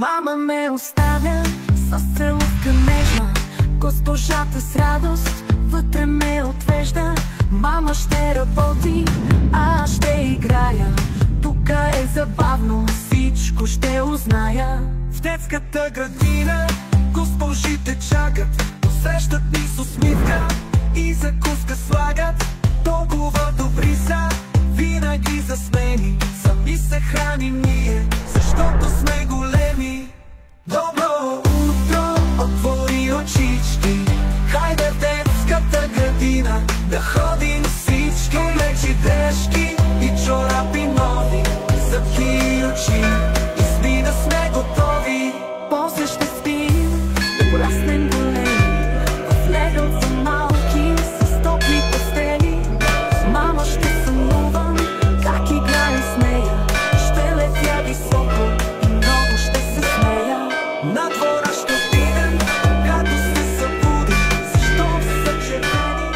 Мама ме оставя с целувка нежна, госпожата с радост вътре ме отвежда. Мама ще работи, а аз ще играя. Тука е забавно, всичко ще узная. В детската градина госпожите чакат, посрещат ни с усмивка и закуска слагат. Толкова добри са, винаги засмени, сами се храним ние, защото сме големи. Добро утро, отвори очички, хайде в детската градина да ходим всички. Облечи дрежки и чорапи нови, зъбки и очи, и сни да сме готови. После ще спим, да пораснем големи, в лего за малки, с топли постели. С мама ще сънувам, как играем с нея, ще летя високо и много ще се смея. На двора ще отидем, когато се събудим, защото са червени.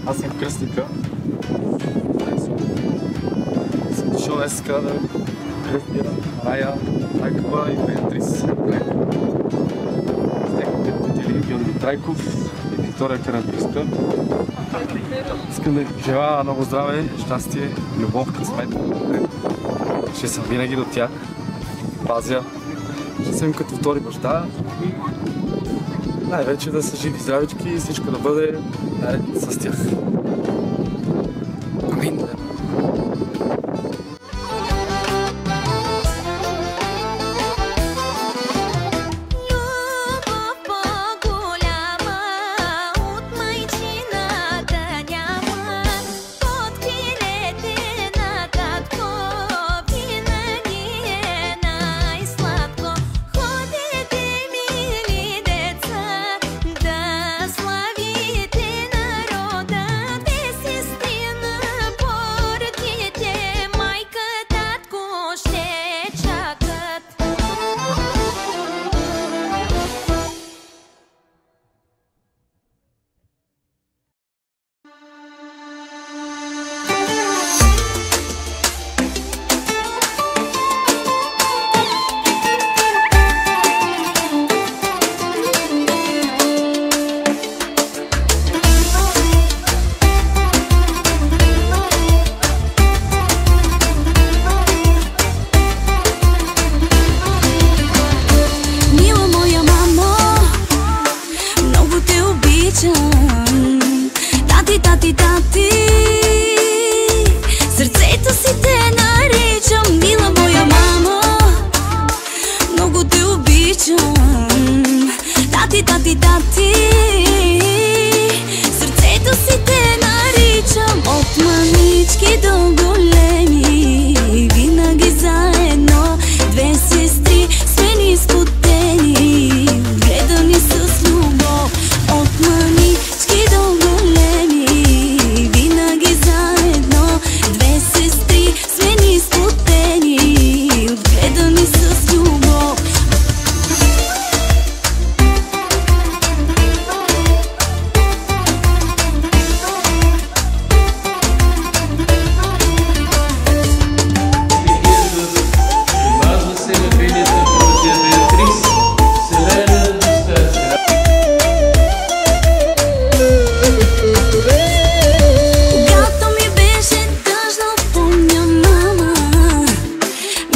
Аз съм кръстника. Съм дошъл днеска да кръстя Рая, Трайкова и Беатрис. С техните родители Георги Трайков и Виктория Карампийска. Искам да ви пожелая много здраве, щастие, любов, късмет. Ще съм винаги до тях. Пазя. Ще съм като втори баща. Най-вече да са живи здравички и всичко да бъде наред с тях. Амин. Да славите народът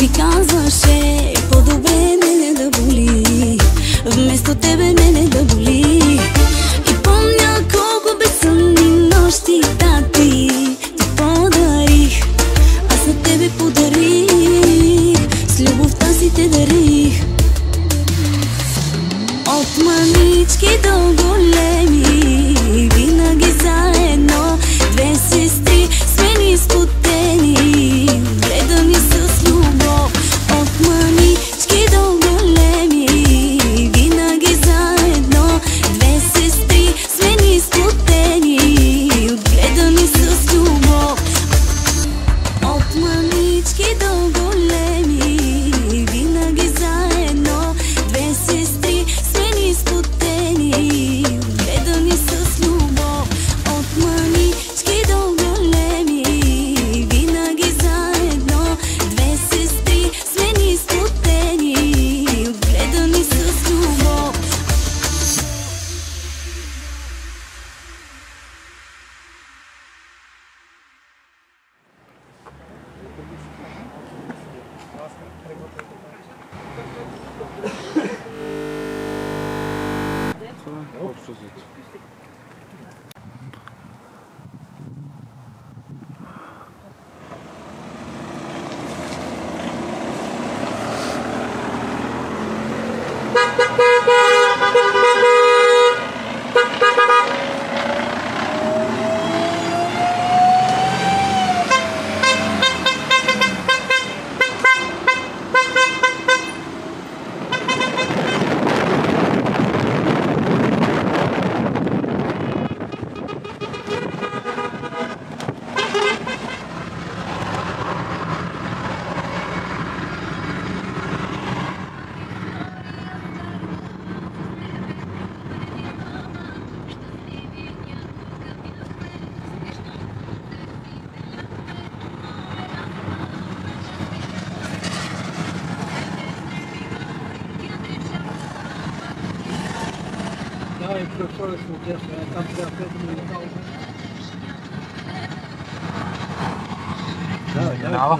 ми казваше, по-добре мене да боли, вместо тебе мене да боли. И помня колко безсънни нощи, ти подарих, аз на тебе подарих, с любовта си те дарих. От манички до големи, винаги заедно, две сестри сме ни спотени, гледани с любов. От манички до големи, винаги заедно, две сестри сме ни спотени, гледани с любов. От манички до големи, винаги заедно, две сестри сме ни спотени, гледани с любов. От манички до големи, винаги заедно, две сестри сме ни спотени, гледани с любов. Общо взето. Давай, прехожу честно, там прям к этому не дал. Давай.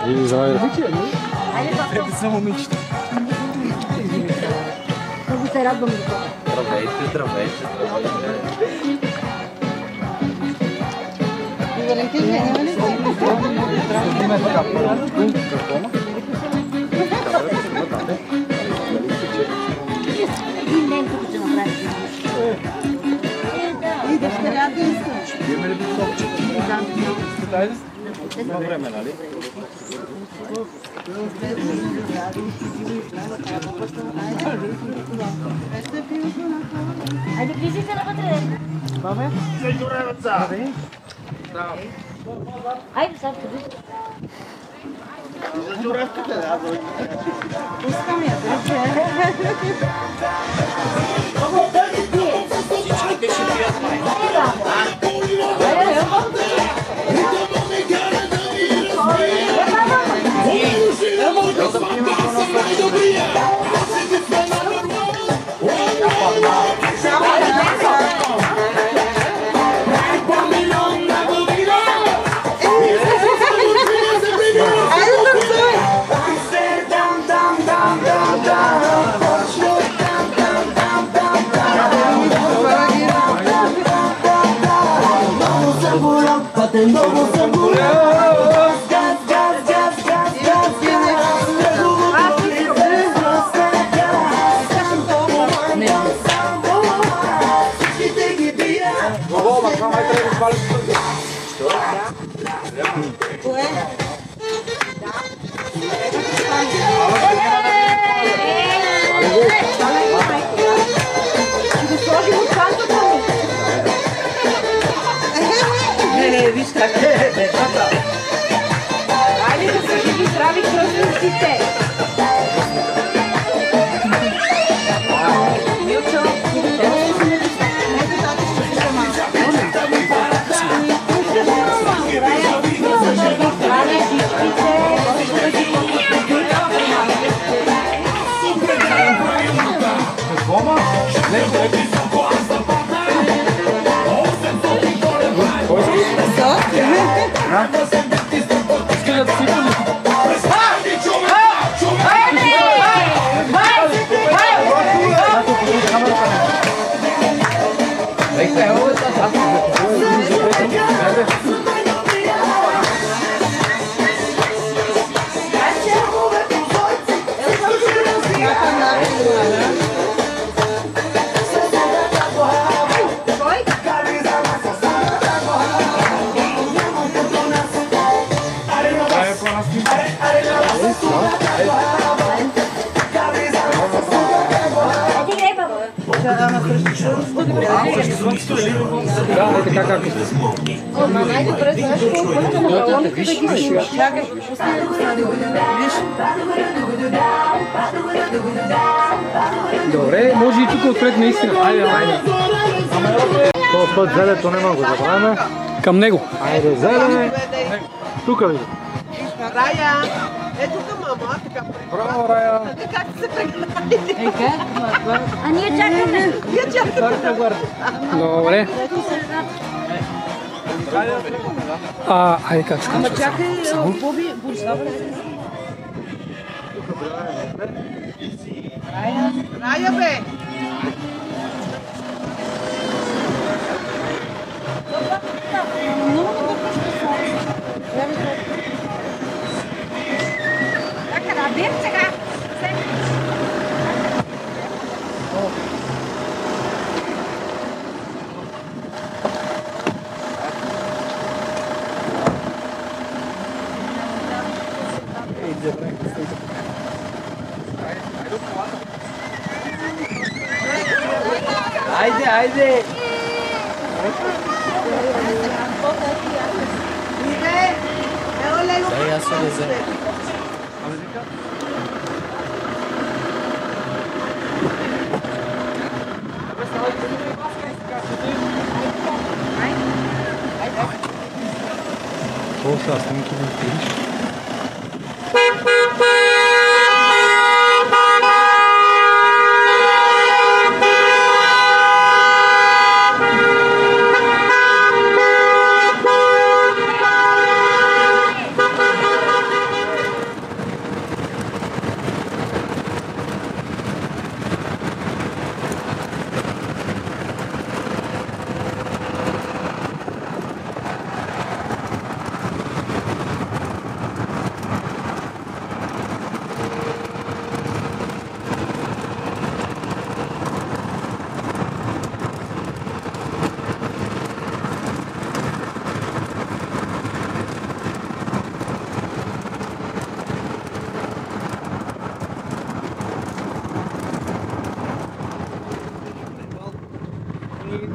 И за Само мечта. Много се радвам за това. здравейте. И Валентин, няма ли? Един ден тук ще направим. И дъщерята искаш. Имаме ли бисовче? Да. Има време, нали? Айде, влизайте навътре. Бабе? Айде, сега ще влизайте. Пускам я, Всичките ще пият май. Vamos a volar, Виж как е децата. Айде да са живи, здрави кръстниците. Милчо, Добре, може и тук отпред наистина. Айде, айде. Този път зелето не мога да забравяме. Към него. Айде, зелене. Тук ли? Рая, ето към мама, така. Браво, Рая. Как се прегнади? А ние чакаме. Вие чакате. Добре. Айде как се Ама казва? чакай, Боби, Рая, бе! Айде, айде! Сега се везе. Това са снимки на филиш.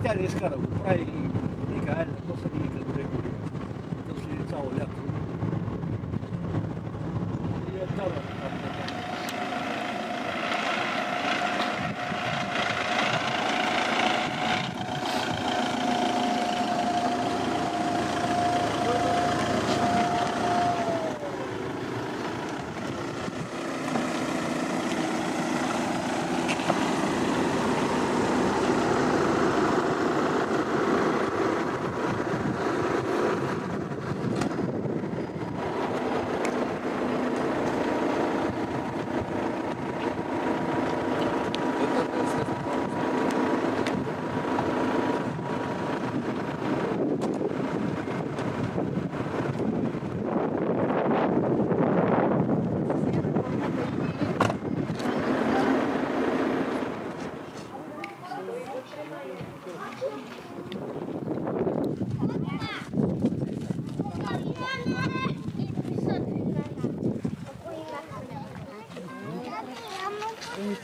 Тя не иска да го прави и нека айде, то са ни като рекори. То си цяло лято. И е това.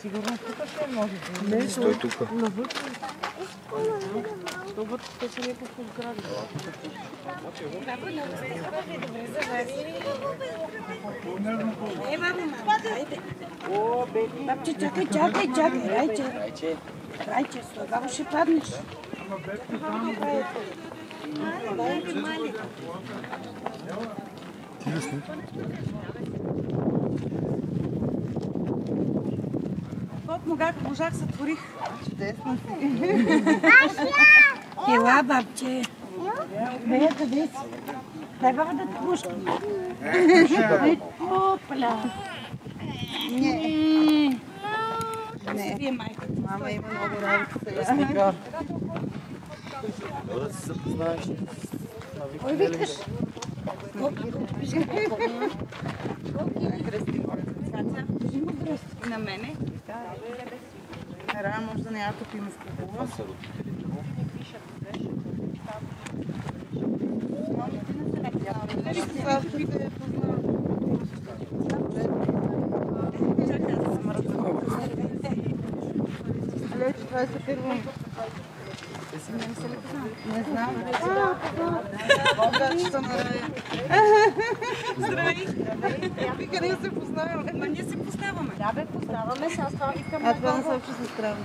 Сигурно тук ще може. Не, стой тук. Вътре се някакво сгради. Бабче, чакай, Райче, слага ще паднеш. Можах сътворих. Чудесно си. Ела, бабче. Бе, къде си? Дай баба да те пушка. Опля. Не. Вие майка. Мама има много работа сега. Да се запознаеш. Кой викаш? На мене. Рано може да не я топим в купува. Това е супер. Не знам. Здравей! Вика, ние се познаваме. Ма ние се познаваме. Да, бе, познаваме се, аз това викам. А това не се обща сестра.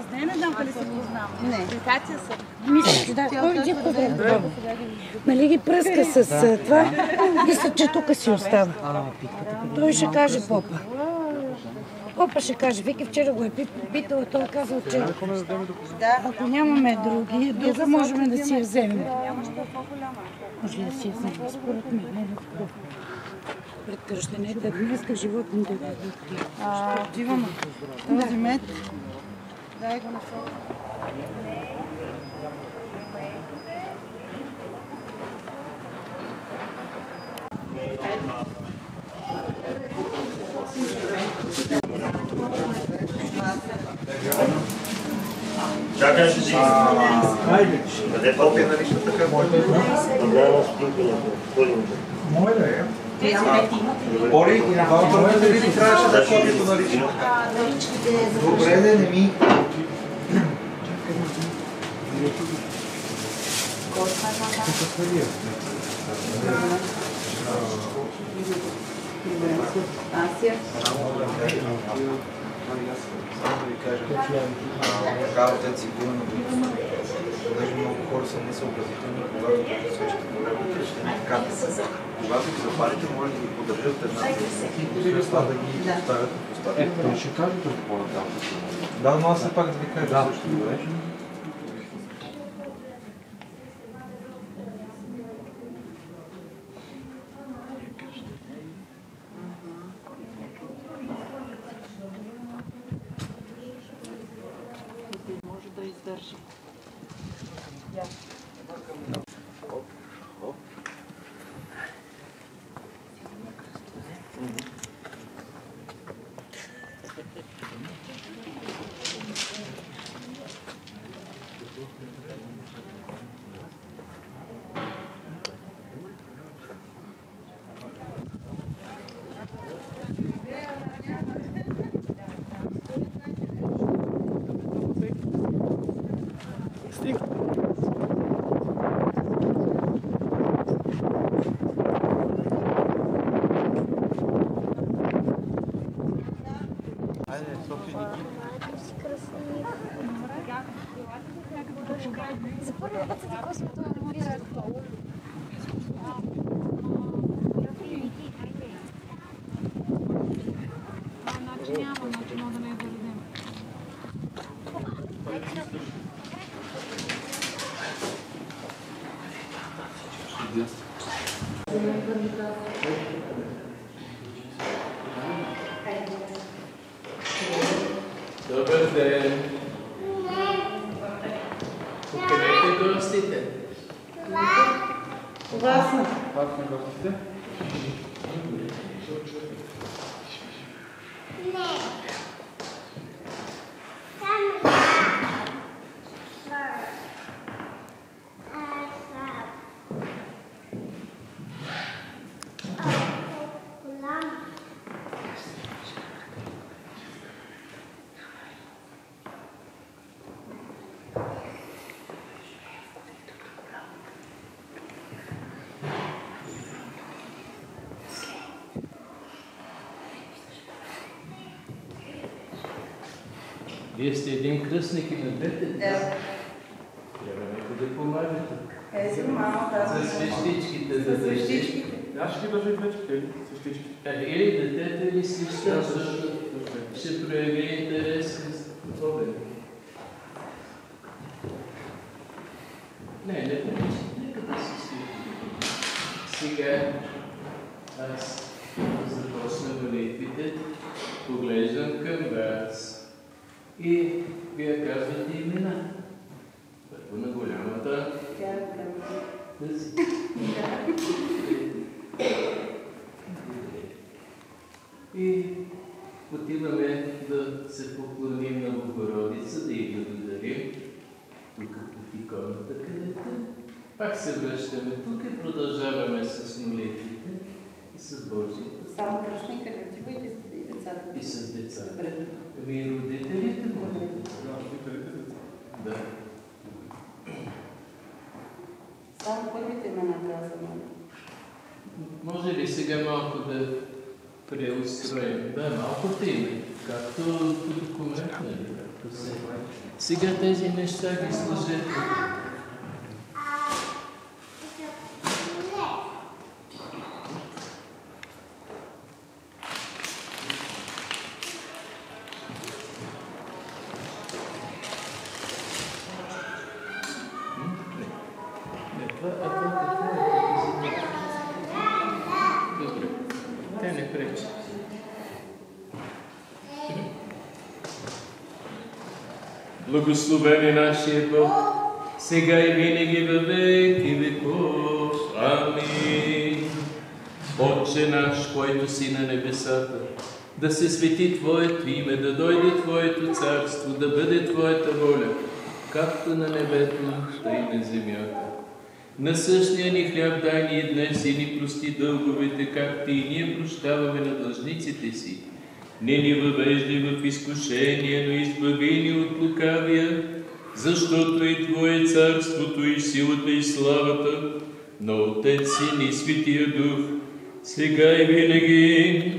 С нея не знам дали се познаваме. Не. Катя са. Мисля, че да. Кой ги познава? Нали ги пръска с това? Мисля, че тук си остава. Той ще каже попа. Попа ще каже, Вики вчера го е питала, той казал, че ако нямаме друга можем да си я вземем. Може да си я вземем, според мен, не е такова. Пред кръщенета днеска животните да дадат. Отиваме. Този мед. Дай го на фото. Чакай, ще си. Къде топи на лично така? Моля е. Бори, това дали трябваше да копието на лично. Добре, не ми. Само да ви кажа, работата си била на година. Даже много хора са несъобразителни, когато свечите проблемите, ще не така. Когато ги запалите, може да ги поддържат една средства, да ги поставят на постата. Ще кажете какво на там. Да, но аз все пак да ви кажа също. Добре. Издържи. Добър ден! Поканете гостите. Кога са? Пак на гостите? Вие сте един кръстник и на двете. Да. Трябва някой да помагате. Ето малко тази. За свещичките да За свещичките. Аз ще ги държа и вече, свещички. Или детето, или свеща, защото ще прояви интерес към това. Не пречи, нека да се свещи. Сега аз започна молитвите, поглеждам към вас и вие казвате имена. Първо на голямата. Тази. И отиваме да се поклоним на Богородица, да й благодарим. Тук в иконата, където пак се връщаме тук и продължаваме с молитвите и с Божията. Само кръстника ли отива и децата? И с децата. Ами и родителите му. Да. Само първите имена казваме. Може ли сега малко да преустроим? Да, малкото име, както документ, нали? Сега тези неща ги сложете. Добре, те не пречат. Благословен е нашия Бог, сега и винаги във веки веков. Амин. Отче наш, който си на небесата, да се свети Твоето име, да дойде Твоето царство, да бъде Твоята воля, както на небето, така и на земята. Насъщния ни хляб дай ни и днес и ни прости дълговете, както и ние прощаваме на длъжниците си. Не ни въвеждай в изкушение, но избави ни от лукавия, защото и Твое е царството, и силата, и славата на Отец, Син и Светия Дух, сега и винаги,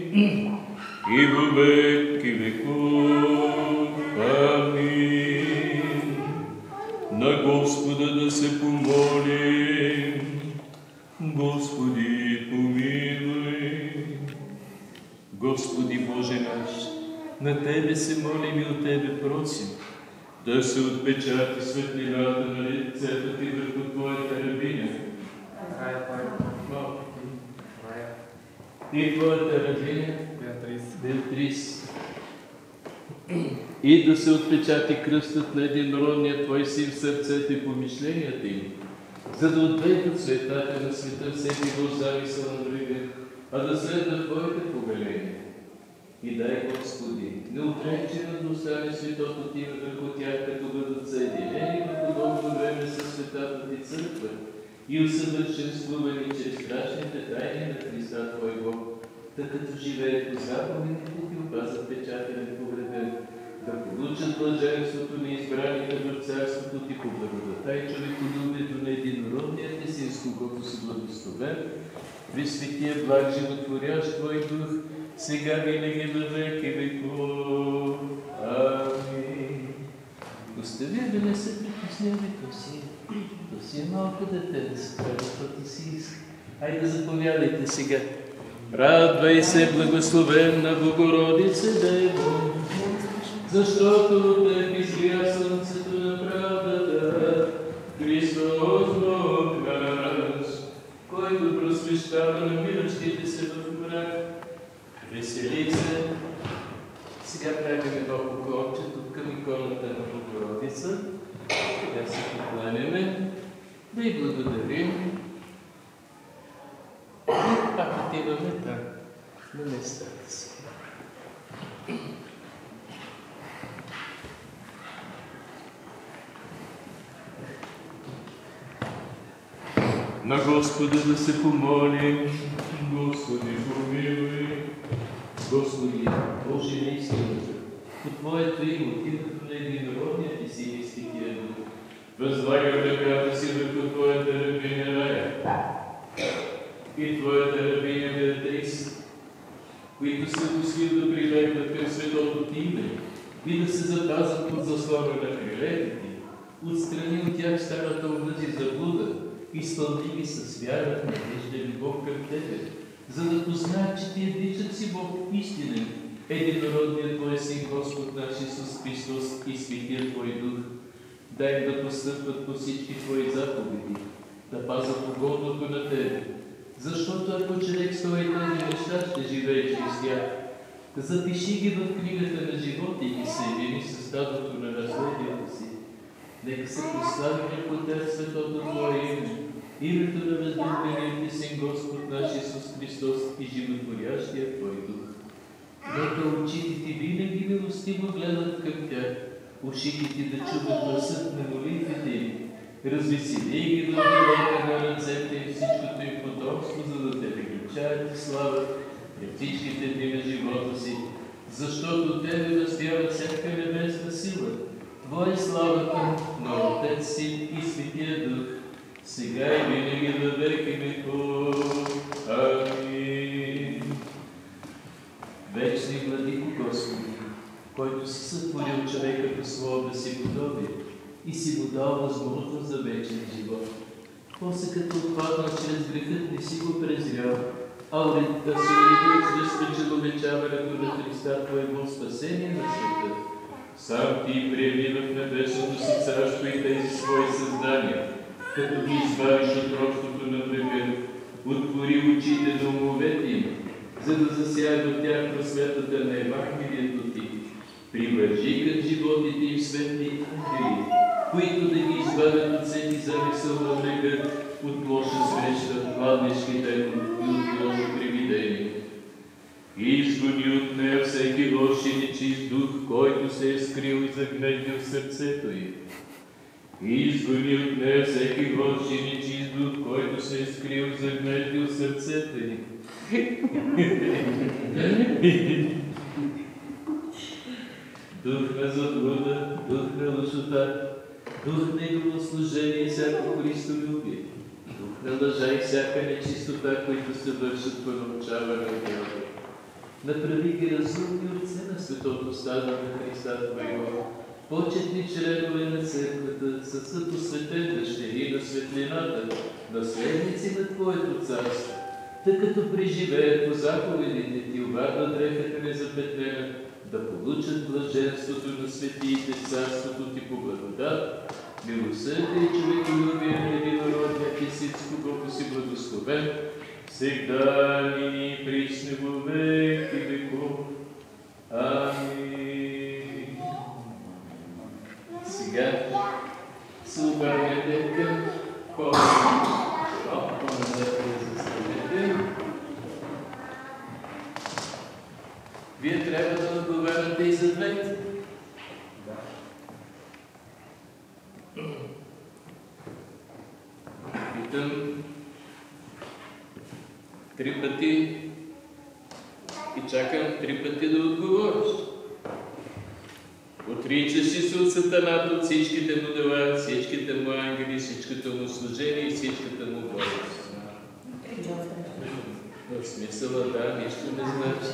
и във веки веков. Амин. На Господа да се помолим. Господи, помилуй. Господи Боже наш, на Тебе се молим и от Тебе просим, да се отпечати светлината на лицето Ти върху Твоята рабиня. И Твоята рабиня Беатрис. И да се отпечати кръстът на единородния Твой Син в сърцето и помишленията им, за да отведат светата на света всеки Божи замисъл на другия, а да следва Твоите повеления. И дай, Господи, не отречи да остане светото Ти върху тях, като бъдат съединени в подобно време със светата Ти църква и усъвършенствувани чрез страшните тайни на Христа Твой Бог, тъй като живеят по заповедите Ти, опазят печата непогребен, да получат блаженството на избраните в царството Ти по благодата и човеколюбието на единородния Ти Син, с когото си благословен, при светия благ животворящ Твой Дух, сега винаги във веки веков. Амин. Остави да не се притеснява, то си е малко дете да се прави, каквото си иска. Хайде, заповядайте сега. Радвай се, благословенна Богородице Дево, защото от теб изгря слънцето на правдата, Христос Бог наш, който просвещава намиращите се в мрак. Весели се. Сега правим едно поклонче тук към иконата на Богородица. Сега се покланяме, да й благодарим. И пак отиваме на местата си. На Господа да се помолим. Господи, помилуй. Господи, Боже на истината, по Твоето име, от името на единородния Ти Син и Светия Дух, възлагам ръката си върху Твоята рабиня Рая и Твоята рабиня Беатрис, които са дошли да прилегнат към светото Ти име и да се запазят от заслона на крилете ти. Отстрани от тях старата омъзи заблуда, изпълни ги с вяра, надежда и любов към тебе, за да познаят, че ти единствен си Бог истинен, единородният Твой Син, Господ наш Исус Христос и Светия Твой Дух. Дай да постъпват по всички Твои заповеди, да пазят угодното на Тебе, защото ако човек стои тези неща, ще живее чрез тях. Запиши ги в книгата на живота и ги съедини с стадото на наследието си. Нека се прослави по Теб светото Твое име, името на възлюбения Ти Син Господ наш Исус Христос и животворящия Твой Дух. Нека очите Ти винаги милостиво гледат към тях, ушите Ти да чуват гласът на молитвите им. Развесели ги в делата на ръцете и всичкото им потомство, за да Те величаят и славят пред всичките дни на живота си, защото Тебе възпява всяка небесна сила. Твоя славата на Отец, Син и Светия Дух, сега и винаги във веки веков. Амин. Вечни владико Господи, който си сътворил човека по своето си подобие и си му дал възможност за вечен живот. После като отпаднал чрез грехът не си го презрял, а се уредил чрез пречеловечаването на Христа Твоего спасение на света. Сам Ти приеми в небесното си царство и тези свои създания, като ги избавиш от робството на греха, отвори очите на умовете им, за да засяят от тях просветата на Евангелието Ти. Привържи към животите им светли ангели, които да ги избавят от всеки замисъл на греха, от лоша среща, пладнешки демон и от лошо привидение. Изгони от нея всеки лош и нечист дух, който се е скрил и загнездил в сърцето й. Изгони от нея всеки лош и нечист дух, който се е скрил и загнездил в сърцето й. Дух на заблуда, дух на лъжота, дух на идолослужение и всяко христолюбие, дух на лъжа и всяка нечистота, които се вършат по научаване от Бога. Направи ги разумни отце на светото стадо на Христа Твоего, почетни членове на църквата, със посветен дъщери на светлината, наследници на Твоето царство, тъй като преживеят по заповедите Ти, обрадват дрехата незапетнена, да получат блаженството на светиите в царството Ти по благодат, милосърдие и човеколюбие на единородния Ти Син, с когото си благословен, всегда и присно во веки веков. Амин. Сега се обърнете към хора. Вие трябва да отговаряте и за двете. Питам 3 пъти и чакам 3 пъти да отговориш. Отричаш ли се от Сатаната, от всичките му дела, всичките му ангели, всичкото му служение и всичката му болест? В смисъла, да, нищо не значи.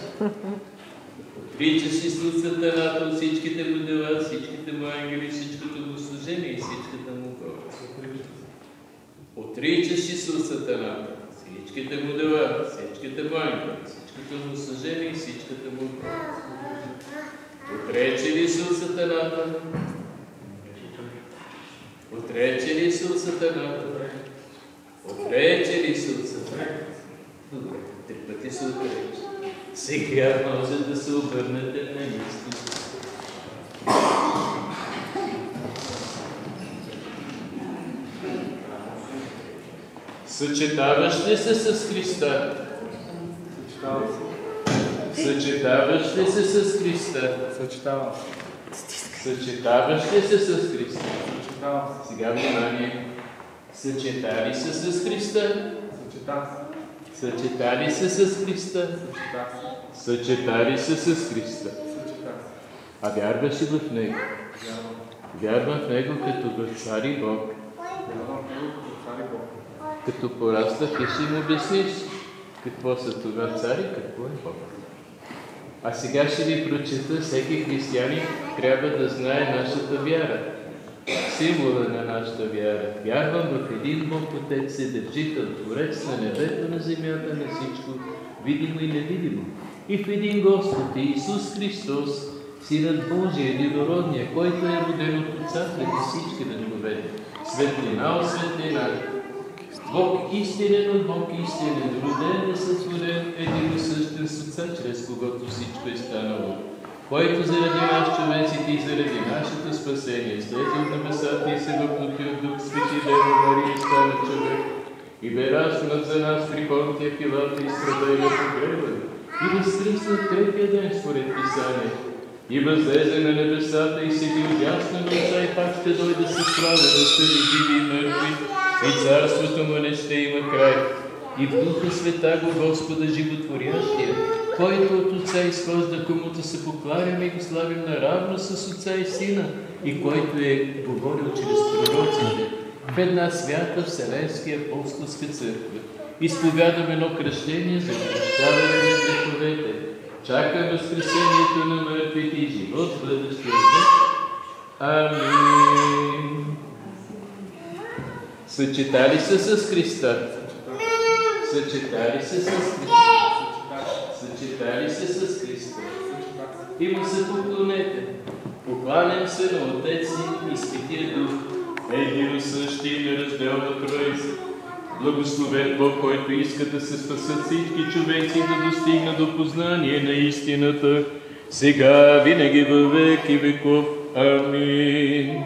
Отричаш ли се от Сатаната, от всичките му дела, всичките му ангели, всичкото му служение и всичката му болест? Отричаш ли се от Сатаната, всичките му дела, всичките му ангели, всичкото му служение и всичката му болест? Отрече ли се от Сатаната? Отрече ли се от Сатаната? Отрече ли се от Сатаната? Добре, 3 пъти се отрече. Сега може да се обърнете на истина. Съчетаваш ли се с Христа? Съчетаваш ли се с Христа? Съчетавам се. Съчетаваш ли се с Христа? Съчетавам се. Сега внимание. Съчетали се с Христа? Съчетавам се. Съчетали се с Христа? Съчетали се с Христа? А вярваш ли в Него? Вярвам в Него като в Цар и Бог. Като пораснах и ще им обясниш какво са това цари, какво е Бог. А сега ще ви прочета, всеки християнин трябва да знае нашата вяра. Символа на нашата вяра. Вярвам в един Бог Отец, Вседържител, Творец на небето, на земята, на всичко, видимо и невидимо. И в един Господ, Исус Христос, Синът Божий, единородния, който е роден от Отца пред всички векове. Светлина от светлина. Бог истинен от Бог истинен, роден, несътворен, единосъщен с Отца, чрез когото всичко е станало. Който заради нас, човеците, и заради нашето спасение, слезе от небесата и се въплоти от Дух Свети, Дева Мария, и стана човек. И бе разпнат за нас при Понтия Пилата и страда и погребан. И възкръсна третия ден според Писание. И възлезе на небесата и седи отдясно на Отца, и пак ще дойде с слава да съди живи и мъртви. И царството му не ще има край. И в Духа Света го Господа животворящия, който от Отца изхожда, комуто се покланяме и го славим наравно с Отца и Сина, и който е говорил чрез пророците, в една свята Вселенска апостолска църква. Изповядам едно кръщение за прощаване на греховете. Чакам възкресението на мъртвите и живот в бъдещия век. Амин. Съчетали се с Христа. Съчетали се с Христа. Съчетали се с Христа. И му се поклонете. Покланям се на Отец и Светия Дух, единосъщи и неразделна Троица. Благословен Бог, който иска да се спасат всички човеци и да достигнат до познание на истината, сега, винаги във век и веков. Амин.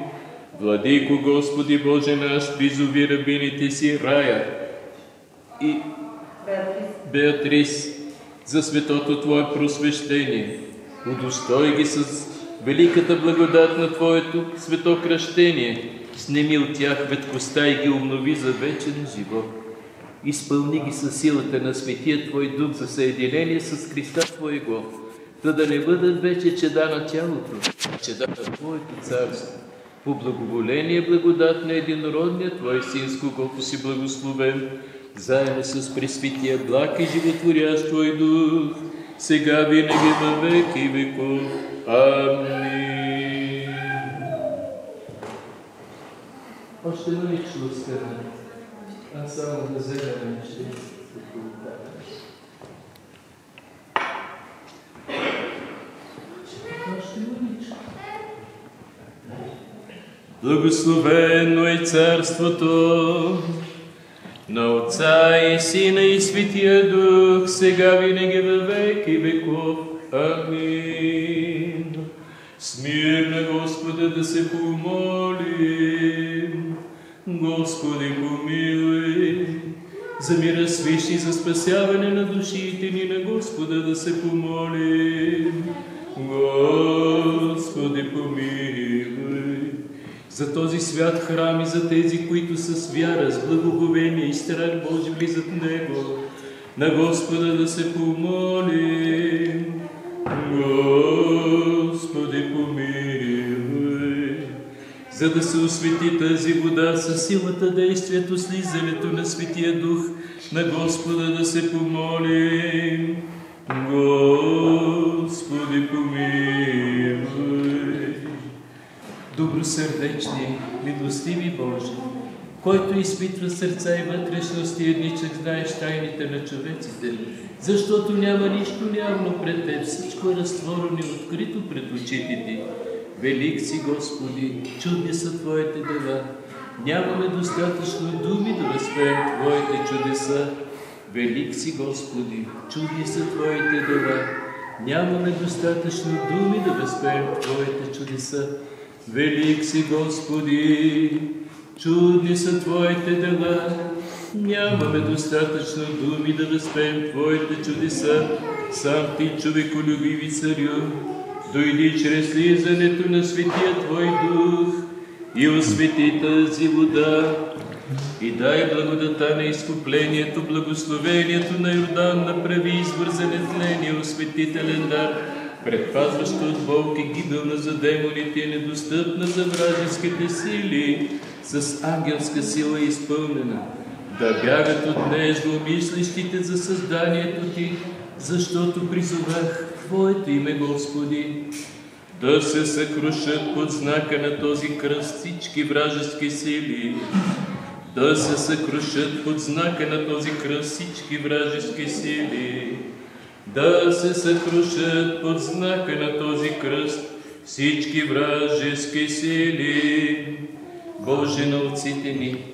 Владико Господи Боже наш, призови рабините си Рая и Беатрис за светото Твое просвещение. Удостой ги с великата благодат на Твоето свето кръщение. Снеми от тях веткостта и ги обнови за вечен живот. Изпълни ги със силата на Светия Твой Дух за съединение с Христа Твоего, да не бъдат вече чеда на тялото, чеда на Твоето царство. По благоволение благодат на единородния Твой Син, с когото си благословен, заедно с пресветия благ и животворящ Твой Дух, сега винаги във век и веков. Амин. Още едно лично скърне. Аз само да взема нещо. Още едно лично. Благословено е царството на Отца и Сина и Светия Дух, сега винаги във век и веков. Амин. С мир на Господа да се помолим. Господи, помилуй. За мира свищ и за спасяване на душите ни на Господа да се помолим. Господи, помилуй. За този свят храм и за тези, които с вяра, с благоговение и страх Божи влизат в него, на Господа да се помолим. Господи, помилуй. За да се освети тази вода със силата, действието, слизането на Светия Дух, на Господа да се помолим. Господи, помилуй. Добросърдечни, милостиви Боже, който изпитва сърца и вътрешности, едничък знаеш тайните на човеците, защото няма нищо явно пред Теб, всичко е разтворено и открито пред очите Ти. Велик си, Господи, чудни са Твоите дела. Нямаме достатъчно думи да възпеем Твоите чудеса. Велик си, Господи, чудни са Твоите дела. Нямаме достатъчно думи да възпеем Твоите чудеса. Велик си, Господи, чудни са Твоите дела. Нямаме достатъчно думи да възпеем Твоите чудеса. Сам Ти, човеколюбиви Царю, дойди чрез слизането на Светия Твой Дух и освети тази вода и дай благодата на изкуплението, благословението на Йордан, направи извор за нетление, осветителен дар, предпазваща от болки, гибелна за демоните и недостъпна за вражеските сили, с ангелска сила изпълнена, да бягат от нея зломислещите за създанието Ти, защото призовах Твоето име, Господи, да се съкрушат под знака на този кръст всички вражески сили, да се съкрушат под знака на този кръст всички вражески сили, да се съкрушат под знака на този кръст всички вражески сили. Боже, на отците ни,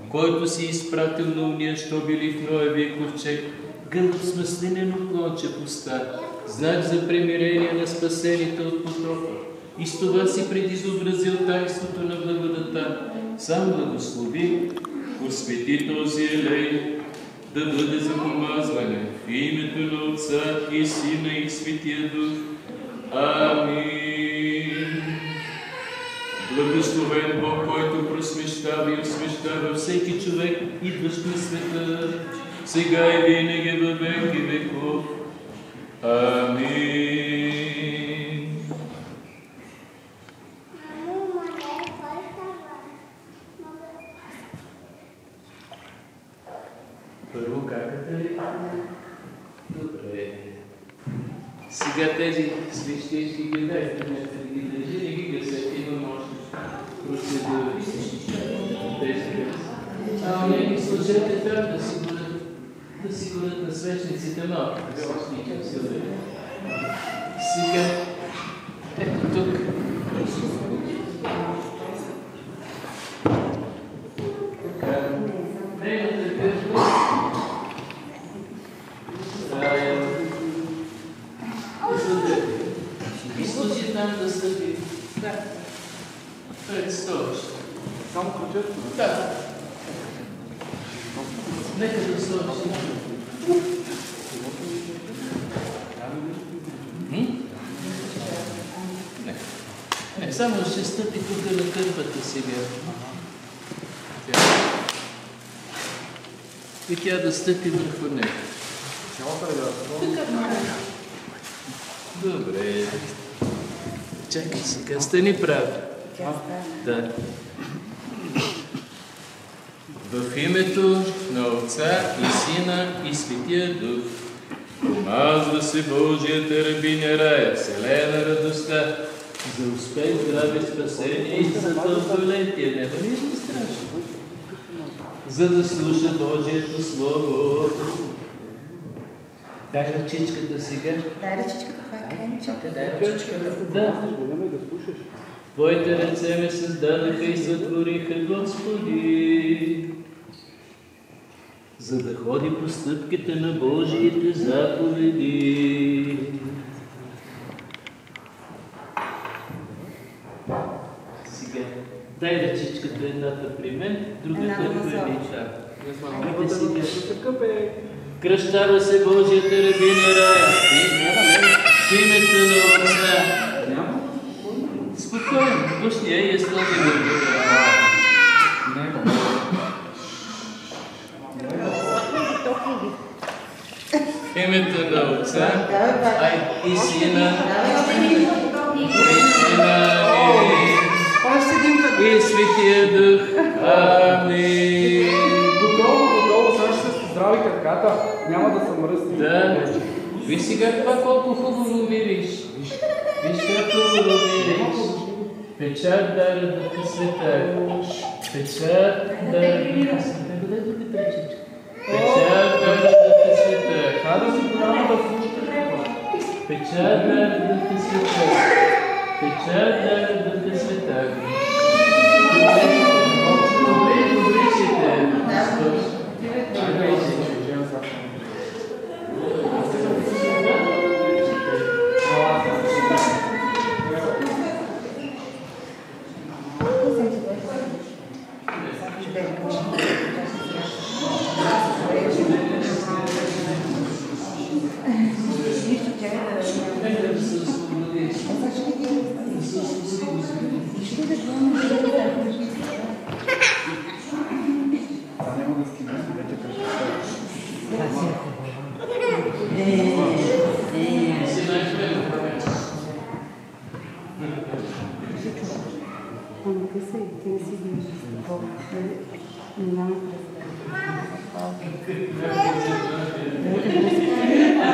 който си изпратил на уния, що били в Ноевия ковчег, гълъб с маслинено клонче в уста, знак за примирение на спасените от потопа, и с това си предизобразил тайнството на благодата. Сам благослови, посвети този елей, да бъде за помазване в името на Отца и Сина и Светия Дух. Амин. Благословен Бог, който просвещава и освещава всеки човек, идващ на света, сега и винаги във веки веков. Амин. Първо каката ли? Добре. Сега тези свещички ги дайте, да ги държи, не ги гасете, имам още процедури. Не ги сложете там, да си горят на свещниците малко. Сега, ето тук. И служи там да стъпи. Да. Пред столища. Само ключето? Да. Нека да сложи. Не, само ще стъпи тук на кърпата сега. И тя да стъпи върху него. Добре. Чакай сега, стани прави. Да. В името на Отца и Сина и Светия Дух помазва се Божията рабиня Рая, вселена радостта, за успех, здраве, спасение и за дълголетие. Няма нищо страшно. За да слуша Божието Слово. Дай ръчичката сега. Дай ръчичката, това е крайничката. Дай ръчичката. Да. Твоите ръце ме създадоха и сътвориха, Господи, за да ходи по стъпките на Божиите заповеди. Сега, дай ръчичката едната при мен, другата при Лиша. Кръщава се Божията рабиня Рая в името на Отца. Спокойно, пущи е сложи името на Отца и Сина и Светия Дух. Амин. Готово, сега ще се здрави краката, няма да се мръсни. Да. Виж сега това колко хубаво мириш. Виж как хубаво мириш. Печат дара Духа Света. Печат дара Духа Света. Къде да ти пречиш? Печат дара Духа Света. Хайде си голяма да слушате. Печат дара Духа Света. Печат дара Духа Света. Добре сите.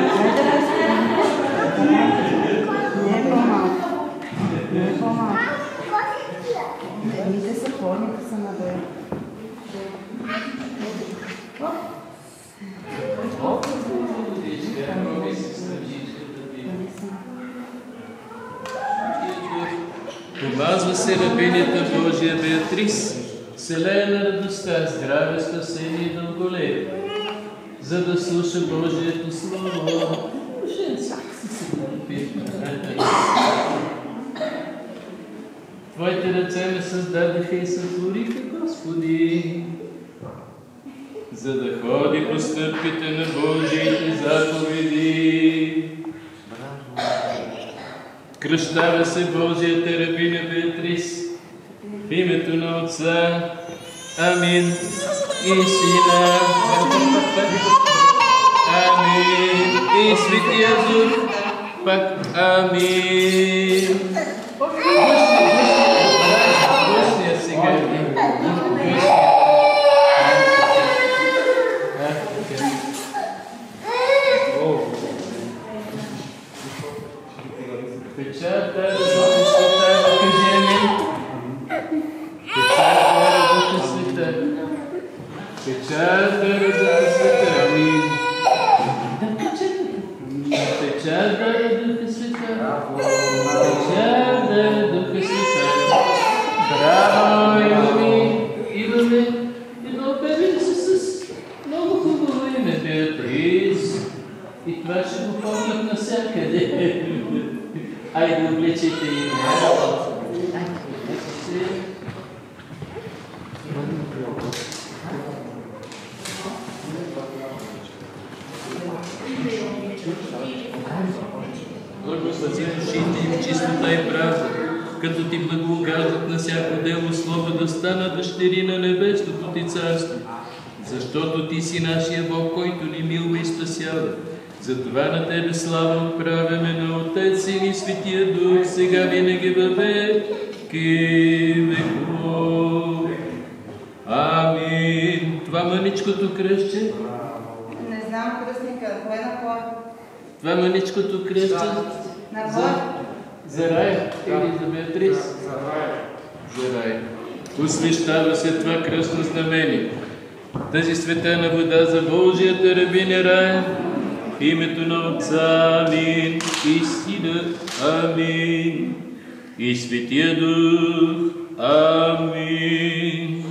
Дай да Помазва се рабинята Божия Беатрис, вселена на радостта, здраве, спасение и дълголетие, за да слуша Божието Слово. Твоите ръце ме създадаха и сътвориха, Господи, за да ходи по стъпките на Божиите заповеди. Кръщава се Божията рабиня Беатрис в името на Отца, Амин, и Сина, Амин, и Светия Дух, пак Амин. Гъсния сега. Печата, Духа Света, кажи Амин. Печата, Духа Света. Печата, Духа Света. Амин. Печата, Духа Света. Печата, Духа Света. Браво, идваме и да обявим се с много хубаво име Беатрис. И това ще го помнят навсякъде. Айде, облечете име. Благослови душите им чистота и правда, като ти благоугаждат на всяко дело слово да стана дъщери на небесното ти царство. Защото ти си нашия Бог, който ни милва и спасява. Затова на тебе слава отправяме на Отец, Син и Светия Дух, сега винаги във веки веков. Амин. Това мъничкото кръстче? Не знам кръстника, кое на кой? Това мъничкото кръстче? На кой? За Рая или за Беатрис? За Рая. Освещава се това кръстно знамение. Тази светена вода за Божията рабиня Рая, в името на Отца, Амин, и Сина, Амин, и Светия Дух, Амин.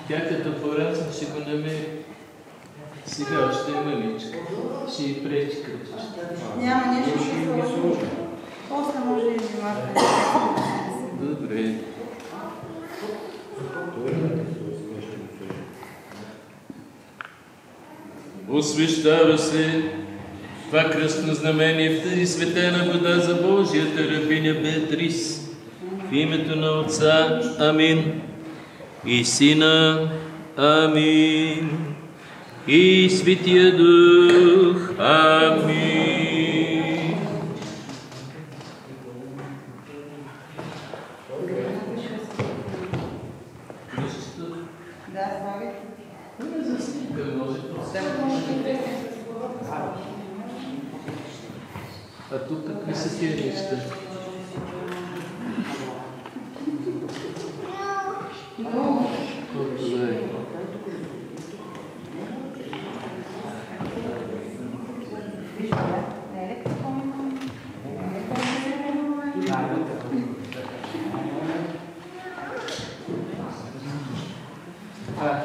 Тя като порасна ще го намери. Сега още е мъничка. Ще й пречи кръчета. Няма нещо, ще се служи. После може и внимателно. Добре. Освещава се това кръстно знамение в тази светена вода за Божията рабиня Беатрис, в името на Отца, Амин, и Сина, Амин, и Светия Дух, Амин. Да, слагай. А тук какви са тия неща? Колко да е?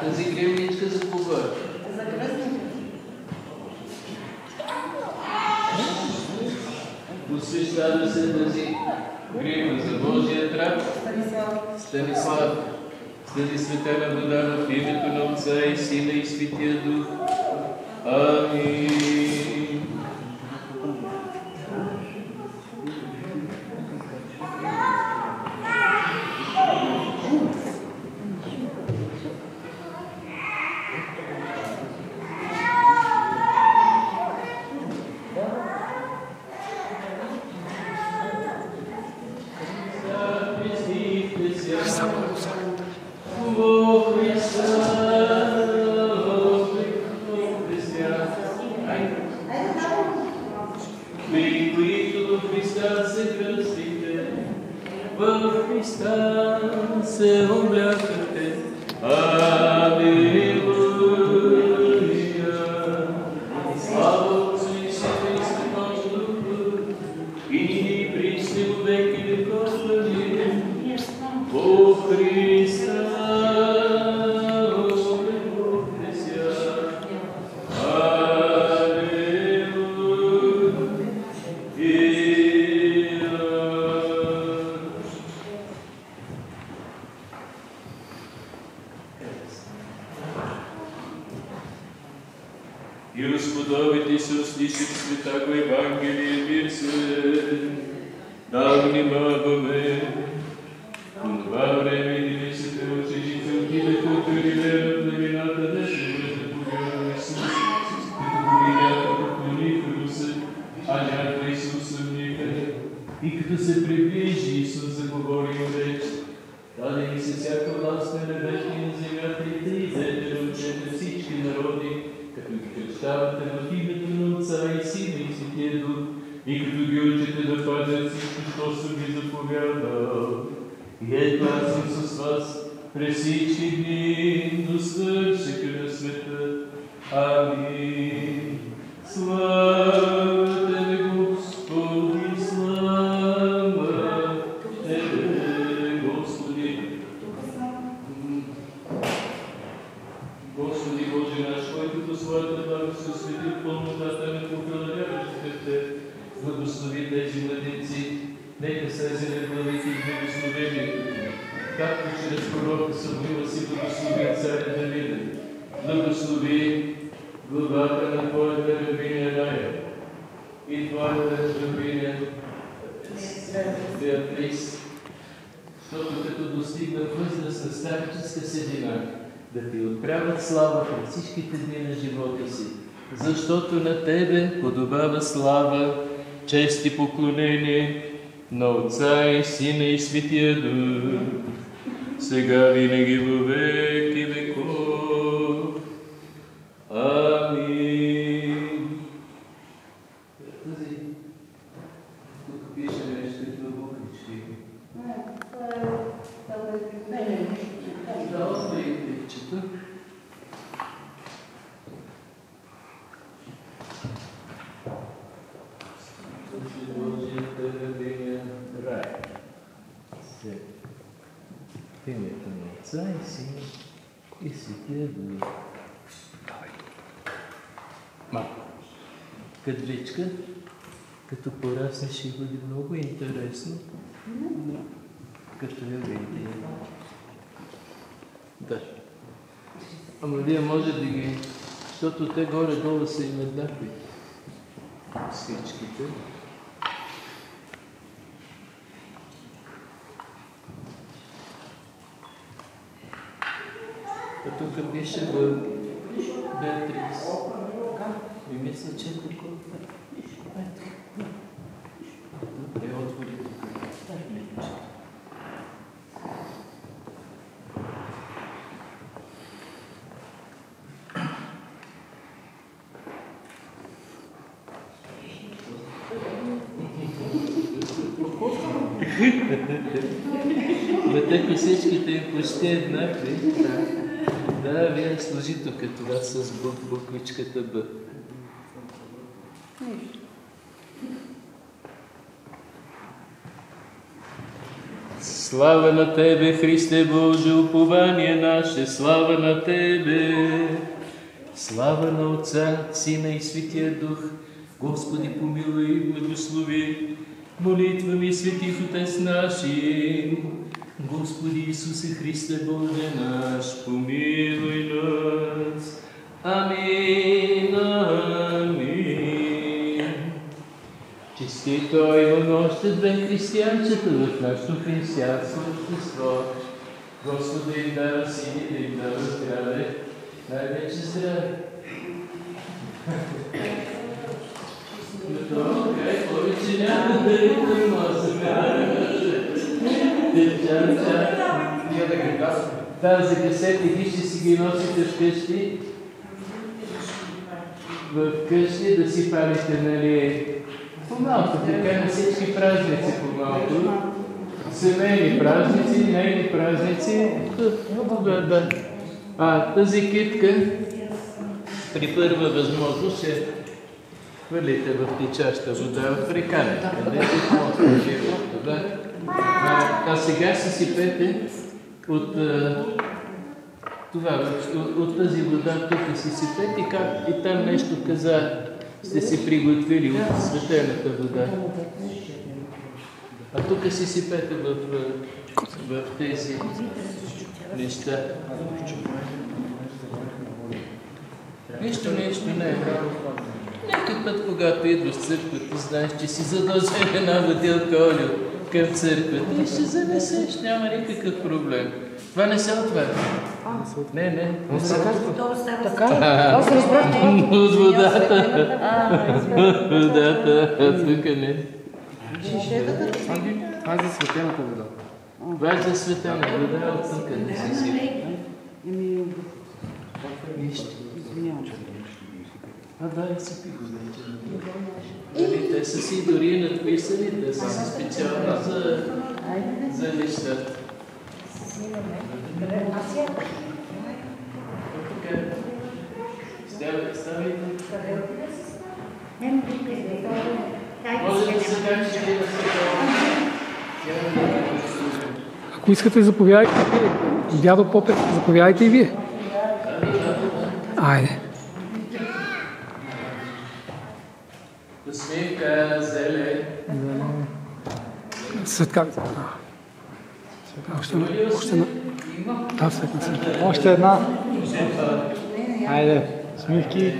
Тази гривничка за кога? За кръстника. Освещава се тази гривна за Божия трап. Станислав. С тази светена вода в името на Отца и Сина и Светия Дух. Амин. се облякахте. Алилуя. Слава Отцу и Сина и Святому Духу, и нині и присно во веки слышим Святаго Евангелие мир свет, да внимаваме. В това време 11 ученици отидаха от Галилея в племената Дешеве да повярват Исус, като го видяха, поклониха му се, а някои се усъмниха. И като се приближи Исус заговори реч: даде ми се всяка власт на небето и на земята, и да идете да учете всички народи, като ги кръщавате в името на Отца и Сина и Светия Дух, и като ги учите да пазят всичко, що съм ви заповядал. И ето аз съм с вас през всички дни до свършека на света. Амин. Слава Тебе, Господи, слава Тебе, Господи. Господи Боже наш, който по своята благост се освети в пълнотата на покълняващите в Те, благослови тези младенци, нека слезе на главите и благословението Ти, както чрез пророка Самуила си благослови царя Давида. Благослови главата на Твоята рабиня Рая и Твоята рабиня Беатрис, защото като достигна възраст на старческа седина, да Ти отправят слава през всичките дни на живота си, защото на Тебе подобава слава, чест и поклонение на Отца и Сина и Светия Дух, сега винаги във веки веков. Амин. Тук пише нещо на буквички. Да, отвейте, чета. Божията рабиня Рай. В името на Отца и Сина и Светия Дух. Малко. Кадричка, като пораснеш, ще бъде много интересно. Като я видите. Да. Ама вие може да ги... Защото те горе-долу са им еднакви. Всичките. А тук пише в Беатрис. И мисля, че е такова. Е отвори тук. Вътре всичките им почти еднакви. Да, вие служи тук това с буквичката Б. Слава на Тебе, Христе Боже, упование наше, слава на Тебе. Слава на Отца, Сина и Светия Дух, Господи помилуй и благослови. Молитва ми, светих Отец наши, Господи Исусе Христе Боже наш, помилуй нас. Амин, амин. Честито има още две християнчета в нашето християнско общество. Господи им дава сили, да им дава здраве, най-вече здраве. Повече няма да и тази касети ви ще си ги носите вкъщи, вкъщи да си палите, нали, по-малко, така на всички празници по-малко. Семейни празници, нейни празници. Тази китка при първа възможност ще хвърлите в течаща вода в реката. А сега си сипете от тази вода, тук си сипете и там нещо каза, сте си приготвили от светената вода. А тук си сипете в тези неща. Нищо не е. Някой път, когато идваш в църквата, знаеш, че си задължен една бутилка олио към църквата и ще занесеш, няма никакъв проблем. Това не се отваря. Не се отваря. Така ли? Аз разбрах. От водата. Водата, тук не. Това е за светената вода. Това е за светената вода, от тук не си си. Да си пи го, те са си дори надписани, те са си специално за нещата. Ставайте. Може да се каже, че да се Ако искате, заповядайте. Дядо Попев, заповядайте и вие. Айде. Усмивка, зеле. Светкавица. Още една. Да, светница. Още една. Айде. Смивки.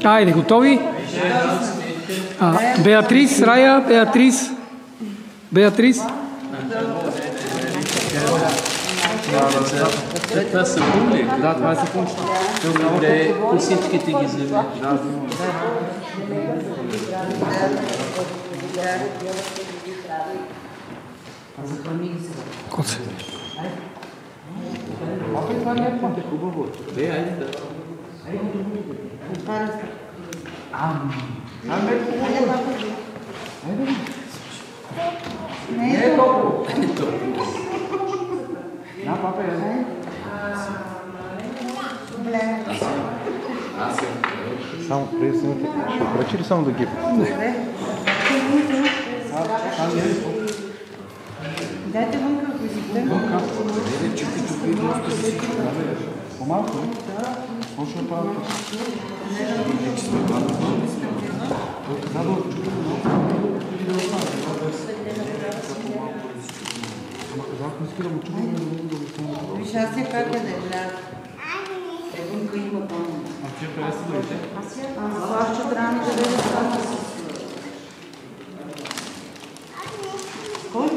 Айде, готови? Беатрис, Рая, Беатрис. Беатрис. Това са пули? Да, това е съпунчето. Добре, косичките ги вземе. Коце. Това не е хубаво. Айде да. Не е толкова. Да, папа е. Само преди снимате, ще връчи ли само да ги? Дайте вън капозите. По-малко, не? Може да правя Виж, аз си как да вляза. Евонка има пълно. А ти харесва да идете? Това ще трябва да бъде стана. Кой?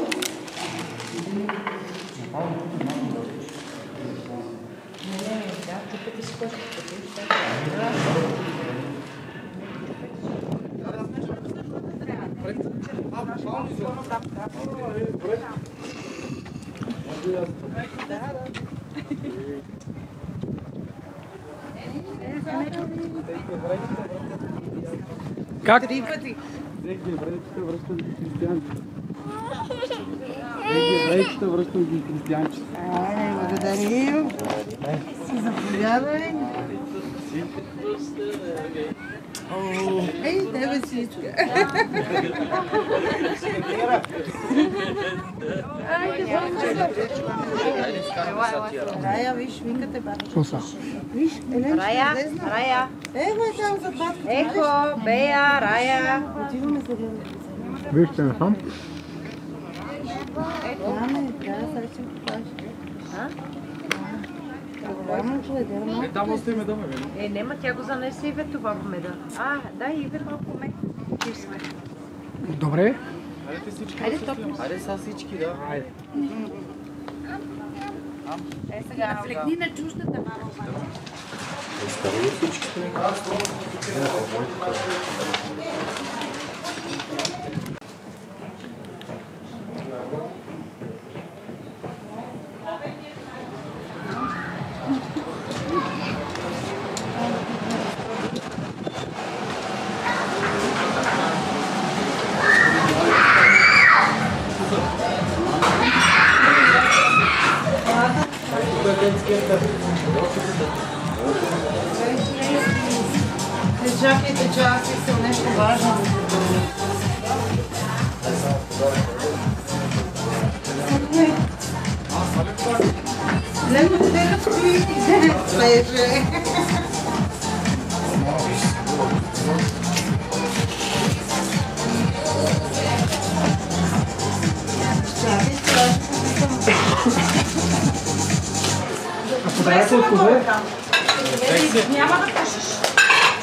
Как? 3 пъти. Еврейчета връщат ги християнчета. Еврейчета връщат ги християнчета. Айде, благодарим. Си заповядай. Ей, тебе си иска. Рая, виж, викате батко. Виж, Рая, Рая. Его е там за батко. Ехо, Бея, Рая. Отиваме сега. Вижте на там. Сега ще го покажа. Там оставим да ме. Нема, тя го занесе и това в меда. Да, Иве малко мед. Добре. Хайде всички. Айде, топли. Хайде са всички, да. Айде. Сега флекни на чуждата мама. Чакайте, че аз искам нещо важно. Лемо, къде да стоите? Свеже. подарък от кого? Няма да пушиш.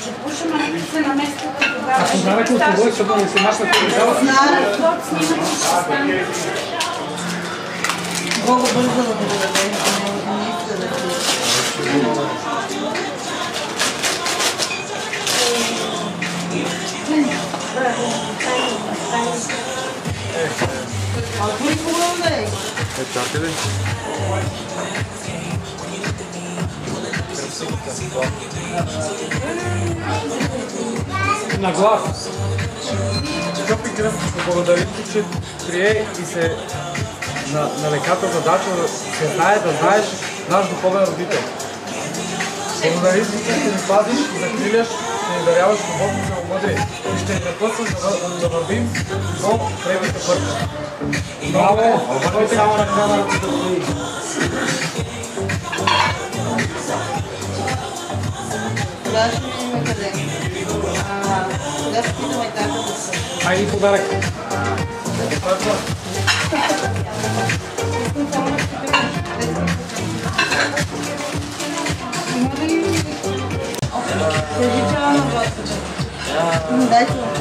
Ще пушим, а не се намества тогава. А подарък от кого, защото не се мачна в залата? Знае, снимат и ще стане. Много бързо да го даде. Не иска да отвори хубаво да е. Чакай ли? На глас. Скъпи кръст, благодарим ти, че прие и се на леката задача да се знае, да знаеш наш духовен родител. Благодарим ти, че ще ни пазиш, закриляш, ще ни даряваш свободно за мъдри и ще ни напъсваш да вървим до тревните първи. Браво! Кой само на крана да стои? Тогава ще видим къде. Тогава ще питаме как да са. Айде подарък. Кажи чао на Господа. Дайте.